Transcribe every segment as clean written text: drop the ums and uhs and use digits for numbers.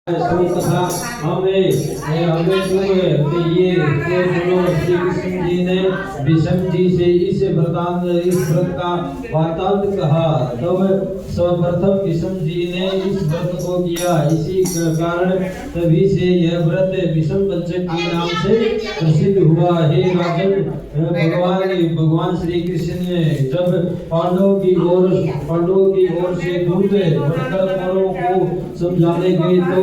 तथा हमें तुम ये सुनो, श्री कृष्ण जी ने विषम जी से इस व्रत का वृत्तांत कहा। तब सर्वप्रथम विषम जी ने इस व्रत को किया। इसी कारण तभी से यह व्रत विषम पंचक के नाम से प्रसिद्ध हुआ। हे राजन, भगवान श्री कृष्ण ने जब पांडवों की ओर से दूत बनकर कौरवों को समझाने गए तो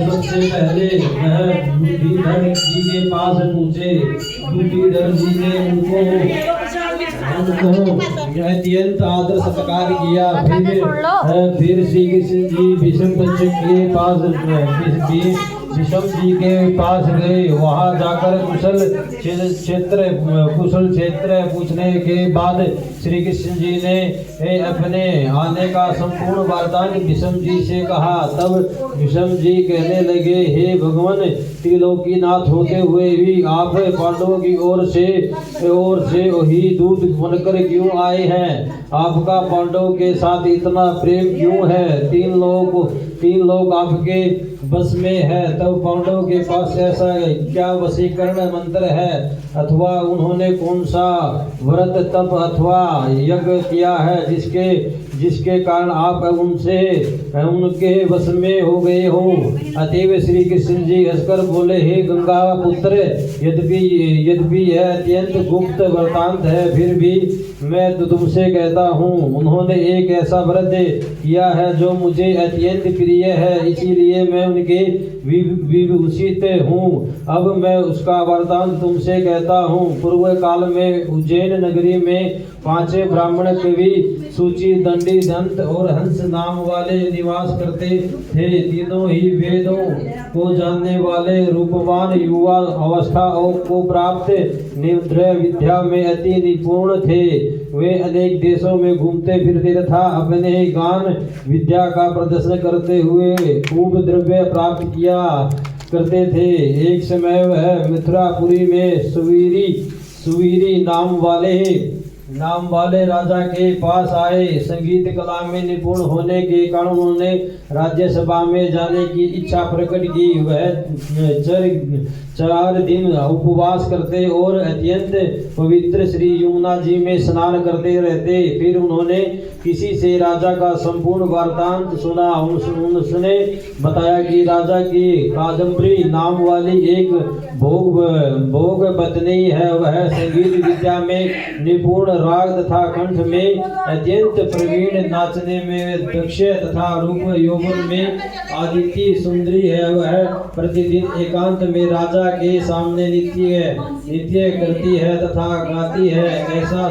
सबसे पहले वह बुद्धिधर जी के पास पूछे। बुद्धिधर जी ने उनको अत्यंत आदर सत्कार किया। फिर श्री कृष्ण जी विषम पंचक के पास विषम जी के पास गए। वहां जाकर कुशल क्षेत्र पूछने के बाद श्री कृष्ण जी ने अपने आने का संपूर्ण वार्तान विषम जी से कहा। तब विषम जी कहने लगे, हे भगवान, त्रिलोकीनाथ होते हुए भी आप पांडवों की ओर से ही दूत बनकर क्यों आए हैं? आपका पांडवों के साथ इतना प्रेम क्यों है? तीन लोग आपके बस में है। तब पांडवों के पास ऐसा क्या वशीकरण मंत्र है, अथवा उन्होंने कौन सा व्रत तप अथवा यज्ञ किया है जिसके कारण आप उनके वश में हो गए हो? अतएव श्री कृष्ण जी हंसकर बोले, हे गंगा पुत्र, यद्यपि यह अत्यंत गुप्त वृत्तांत है, फिर भी मैं तो तुमसे कहता हूँ। उन्होंने एक ऐसा व्रत किया है जो मुझे अत्यंत प्रिय है, इसीलिए मैं उनके विभूषित हूँ। अब मैं उसका वरदान तुमसे कहता हूँ। पूर्व काल में उज्जैन नगरी में 5 ब्राह्मण कवि सूची, दंडी, दंत और हंस नाम वाले निवास करते थे। तीनों ही वेदों को जानने वाले रूपवान युवा अवस्था को प्राप्त निद्रा विद्या में अति निपुण थे। वे अनेक देशों में घूमते फिरते तथा अपने गान विद्या का प्रदर्शन करते हुए खूब द्रव्य प्राप्त किया करते थे। एक समय वह मथुरापुरी में सुवीरी नाम वाले राजा के पास आए। संगीत कला में निपुण होने के कारण उन्होंने राज्यसभा में जाने की इच्छा प्रकट की। वह 4 दिन उपवास करते और अत्यंत पवित्र श्री यमुना जी में स्नान करते रहते। फिर उन्होंने किसी से राजा का संपूर्ण वृत्तांत सुना। उसने बताया कि राजा की कादम्बरी नाम वाली एक भोग पत्नी है। वह संगीत विद्या में निपुण, राग तथा कंठ में अत्यंत प्रवीण, नाचने में दक्ष तथा रूप यौवन में आदित्य सुंदरी है। वह प्रतिदिन एकांत में राजा के सामने नृत्य करती है तथा गाती है। ऐसा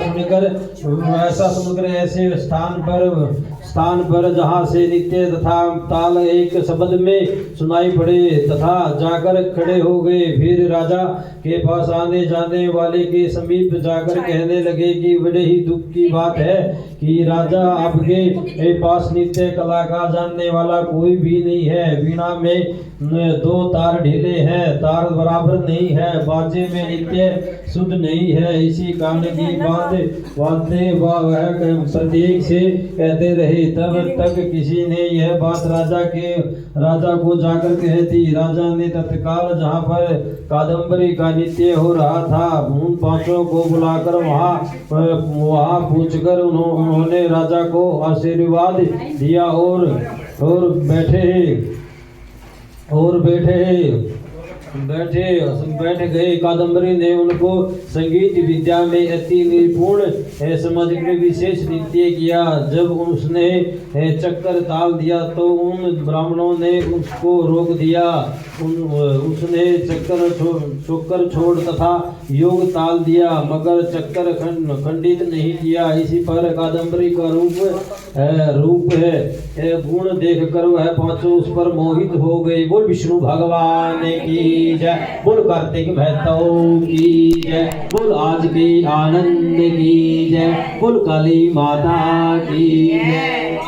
सुनकर ऐसे स्थान पर जहाँ से नृत्य तथा ताल एक शब्द में सुनाई पड़े तथा जाकर खड़े हो गए। फिर राजा के पास आने जाने वाले के समीप जाकर कहने लगे कि बड़े ही दुख की बात है कि राजा आपके पास नृत्य कला का जानने वाला कोई भी नहीं है। वीणा में 2 तार ढीले हैं, तार बराबर नहीं है, बाजे में नृत्य शुद्ध नहीं है। इसी कारण की बातें वह प्रत्येक से कहते रहे। तब तक किसी ने यह बात राजा को जाकर कह दी। राजा ने तत्काल जहाँ पर कादम्बरी का नृत्य हो रहा था उन 5 को बुलाकर वहाँ पूछकर उन्होंने राजा को आशीर्वाद दिया और बैठ गए। कादम्बरी ने उनको संगीत विद्या में अति निपुण समझकर विशेष नृत्य किया। जब उसने चक्कर ताल दिया तो उन ब्राह्मणों ने उसको रोक दिया। उसने चक्कर छोड़ तथा योग ताल दिया, मगर चक्कर खंडित नहीं किया। इसी पर कादम्बरी का रूप है गुण देखकर वह 5 उस पर मोहित हो गए। बोल विष्णु भगवान की जय, बोल कार्तिक महतो की जय, बोल आज की आनंद की जय, बोल काली माता की जय।